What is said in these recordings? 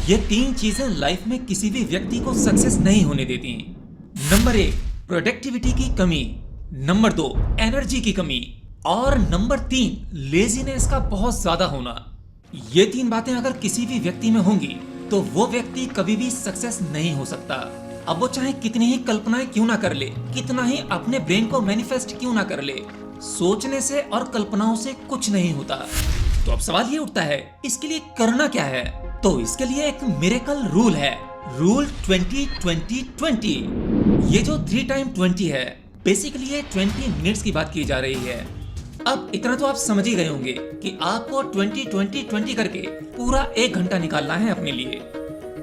ये 3 चीजें लाइफ में किसी भी व्यक्ति को सक्सेस नहीं होने देती। नंबर 1 प्रोडक्टिविटी की कमी, नंबर 2 एनर्जी की कमी और नंबर 3 लेजीनेस का बहुत ज्यादा होना। ये 3 बातें अगर किसी भी व्यक्ति में होंगी तो वो व्यक्ति कभी भी सक्सेस नहीं हो सकता। अब वो चाहे कितनी ही कल्पनाएं क्यों ना कर ले, कितना ही अपने ब्रेन को मैनिफेस्ट क्यों ना कर ले, सोचने से और कल्पनाओं से कुछ नहीं होता। तो अब सवाल ये उठता है, इसके लिए करना क्या है? तो इसके लिए एक मिरेकल रूल है, रूल 20-20-20। ये जो 3 टाइम 20 है, बेसिकली ये 20 मिनट्स की बात की जा रही है। अब इतना तो आप समझ ही गए होंगे कि आपको 20-20-20 करके पूरा 1 घंटा निकालना है अपने लिए।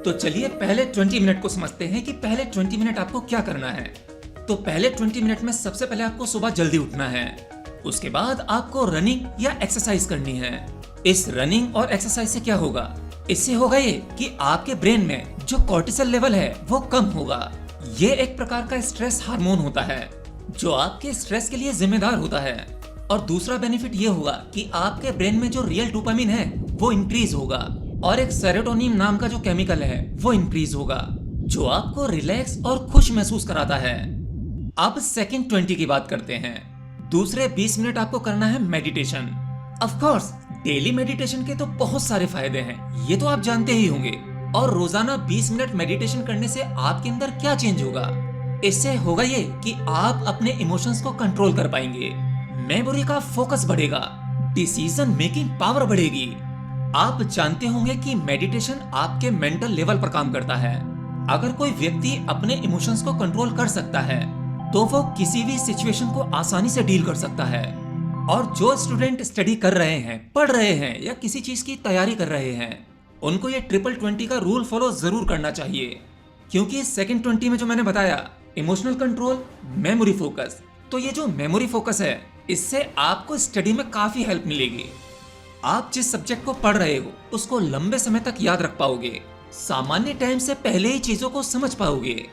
तो चलिए पहले 20 मिनट को समझते हैं कि पहले 20 मिनट आपको क्या करना है। तो पहले 20 मिनट में सबसे पहले आपको सुबह जल्दी उठना है। उसके बाद आपको रनिंग या एक्सरसाइज करनी है। इस रनिंग और एक्सरसाइज से क्या होगा? इससे होगा ये कि आपके ब्रेन में जो कॉर्टिसोल लेवल है वो कम होगा। ये एक प्रकार का स्ट्रेस हार्मोन होता है जो आपके स्ट्रेस के लिए जिम्मेदार होता है। और दूसरा बेनिफिट ये होगा कि आपके ब्रेन में जो रियल डोपामिन है वो इंक्रीज होगा और एक सेरोटोनिन नाम का जो केमिकल है वो इंक्रीज होगा जो आपको रिलैक्स और खुश महसूस कराता है। अब सेकंड 20 की बात करते हैं। दूसरे 20 मिनट आपको करना है meditation. Of course daily meditation के तो बहुत सारे फायदे हैं, ये तो आप जानते ही होंगे। और रोजाना 20 मिनट मेडिटेशन करने से आपके अंदर क्या चेंज होगा? इससे होगा ये कि आप अपने इमोशंस को कंट्रोल कर पाएंगे, मेमोरी का फोकस बढ़ेगा, डिसीजन मेकिंग पावर बढ़ेगी। आप जानते होंगे कि मेडिटेशन आपके मेंटल लेवल पर काम करता है। अगर कोई व्यक्ति अपने इमोशंस को कंट्रोल कर सकता है तो वो किसी भी सिचुएशन को आसानी से डील कर सकता है। और जो स्टूडेंट स्टडी कर रहे हैं, पढ़ रहे हैं या किसी चीज की तैयारी कर रहे हैं, उनको ये 20-20 का रूल फॉलो जरूर करना चाहिए। क्योंकि सेकंड 20 में जो मैंने बताया, इमोशनल कंट्रोल, मेमोरी फोकस, तो ये जो मेमोरी फोकस है इससे आपको स्टडी में काफी हेल्प मिलेगी। आप जिस सब्जेक्ट को पढ़ रहे हो उसको लंबे समय तक याद रख पाओगे, सामान्य टाइम से पहले ही चीजों को समझ पाओगे।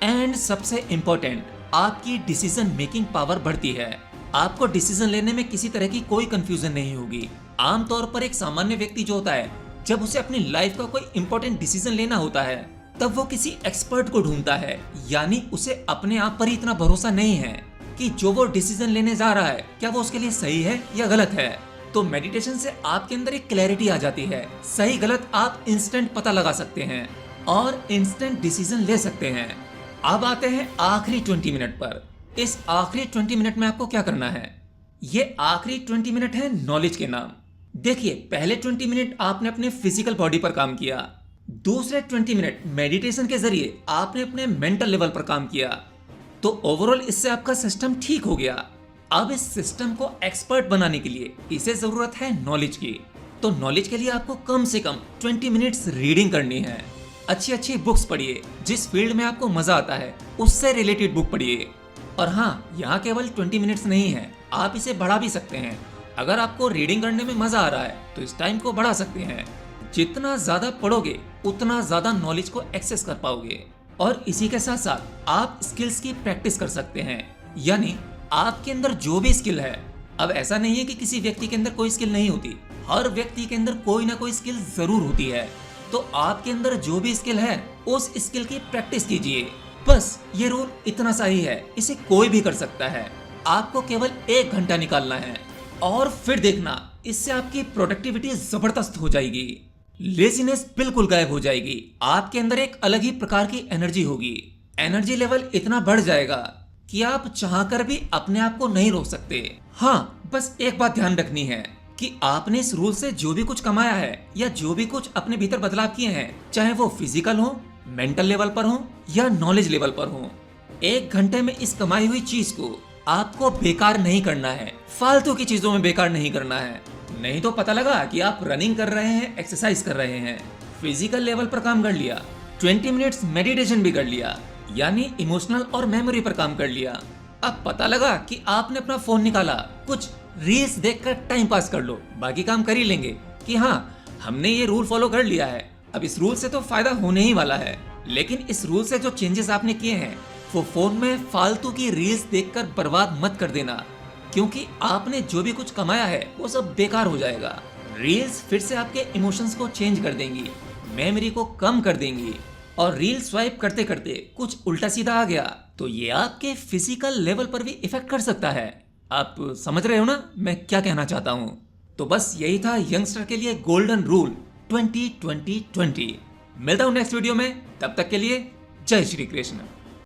एंड सबसे इम्पोर्टेंट, आपकी डिसीजन मेकिंग पावर बढ़ती है। आपको डिसीजन लेने में किसी तरह की कोई कंफ्यूजन नहीं होगी। आमतौर पर एक सामान्य व्यक्ति जो होता है, जब उसे अपनी लाइफ का कोई इंपॉर्टेंट डिसीजन लेना होता है तब वो किसी एक्सपर्ट को ढूंढता है, यानी उसे अपने आप पर ही इतना भरोसा नहीं है कि जो वो डिसीजन लेने जा रहा है क्या वो उसके लिए सही है या गलत है। तो मेडिटेशन से आपके अंदर एक क्लैरिटी आ जाती है, सही गलत आप इंस्टेंट पता लगा सकते हैं और इंस्टेंट डिसीजन ले सकते हैं। अब आते हैं आखिरी 20 मिनट पर। इस आखिरी 20 मिनट में आपको क्या करना है? ये आखिरी 20 मिनट है नॉलेज के नाम। देखिए, पहले 20 मिनट आपने अपने फिजिकल बॉडी पर काम किया, दूसरे 20 मिनट मेडिटेशन के जरिए आपने अपने मेंटल लेवल पर काम किया। तो ओवरऑल इससे आपका सिस्टम ठीक हो गया। अब इस सिस्टम को एक्सपर्ट बनाने के लिए इसे जरूरत है नॉलेज की। तो नॉलेज के लिए आपको कम से कम 20 मिनट्स रीडिंग करनी है। अच्छी अच्छी बुक्स पढ़िए, जिस फील्ड में आपको मजा आता है उससे रिलेटेड बुक पढ़िए। और हाँ, यहाँ केवल 20 मिनट्स नहीं है, आप इसे बढ़ा भी सकते हैं। अगर आपको रीडिंग करने में मजा आ रहा है तो इस टाइम को बढ़ा सकते हैं। जितना ज्यादा पढ़ोगे उतना ज्यादा नॉलेज को एक्सेस कर पाओगे। और इसी के साथ साथ आप स्किल्स की प्रैक्टिस कर सकते हैं, यानी आपके अंदर जो भी स्किल है। अब ऐसा नहीं है कि किसी व्यक्ति के अंदर कोई स्किल नहीं होती, हर व्यक्ति के अंदर कोई ना कोई स्किल जरूर होती है। तो आपके अंदर जो भी स्किल है उस स्किल की प्रैक्टिस कीजिए। बस ये रूल इतना सा ही है, इसे कोई भी कर सकता है। आपको केवल 1 घंटा निकालना है और फिर देखना, इससे आपकी प्रोडक्टिविटी जबरदस्त हो जाएगी, लेजीनेस बिल्कुल गायब हो जाएगी। आपके अंदर एक अलग ही प्रकार की एनर्जी होगी। एनर्जी लेवल इतना बढ़ जाएगा कि आप चाहकर भी अपने आप को नहीं रोक सकते। हाँ, बस एक बात ध्यान रखनी है कि आपने इस रूल से जो भी कुछ कमाया है या जो भी कुछ अपने भीतर बदलाव किए हैं, चाहे वो फिजिकल हो, मेंटल लेवल पर हो या नॉलेज लेवल पर हो, 1 घंटे में इस कमाई हुई चीज को आपको बेकार नहीं करना है, फालतू की चीजों में बेकार नहीं करना है। नहीं तो पता लगा कि आप रनिंग कर रहे हैं, एक्सरसाइज कर रहे हैं, फिजिकल लेवल पर काम कर लिया, 20 मिनट्स मेडिटेशन भी कर लिया, यानी इमोशनल और मेमोरी पर काम कर लिया। अब पता लगा कि आपने अपना फोन निकाला, कुछ रील्स देखकर टाइम पास कर लो, बाकी काम कर ही लेंगे कि हाँ हमने ये रूल फॉलो कर लिया है। अब इस रूल से तो फायदा होने ही वाला है, लेकिन इस रूल से जो चेंजेस आपने किए हैं वो फोन में फालतू की रील्स देखकर बर्बाद मत कर देना, क्योंकि आपने जो भी कुछ कमाया है वो सब बेकार हो जाएगा। रील्स फिर से आपके इमोशंस को चेंज कर देंगी, मेमोरी को कम कर देंगी और रील स्वाइप करते करते कुछ उल्टा सीधा आ गया तो ये आपके फिजिकल लेवल पर भी इफेक्ट कर सकता है। आप समझ रहे हो ना मैं क्या कहना चाहता हूँ। तो बस यही था यंगस्टर के लिए गोल्डन रूल 20-20-20। मिलता हूँ नेक्स्ट वीडियो में, तब तक के लिए जय श्री कृष्ण।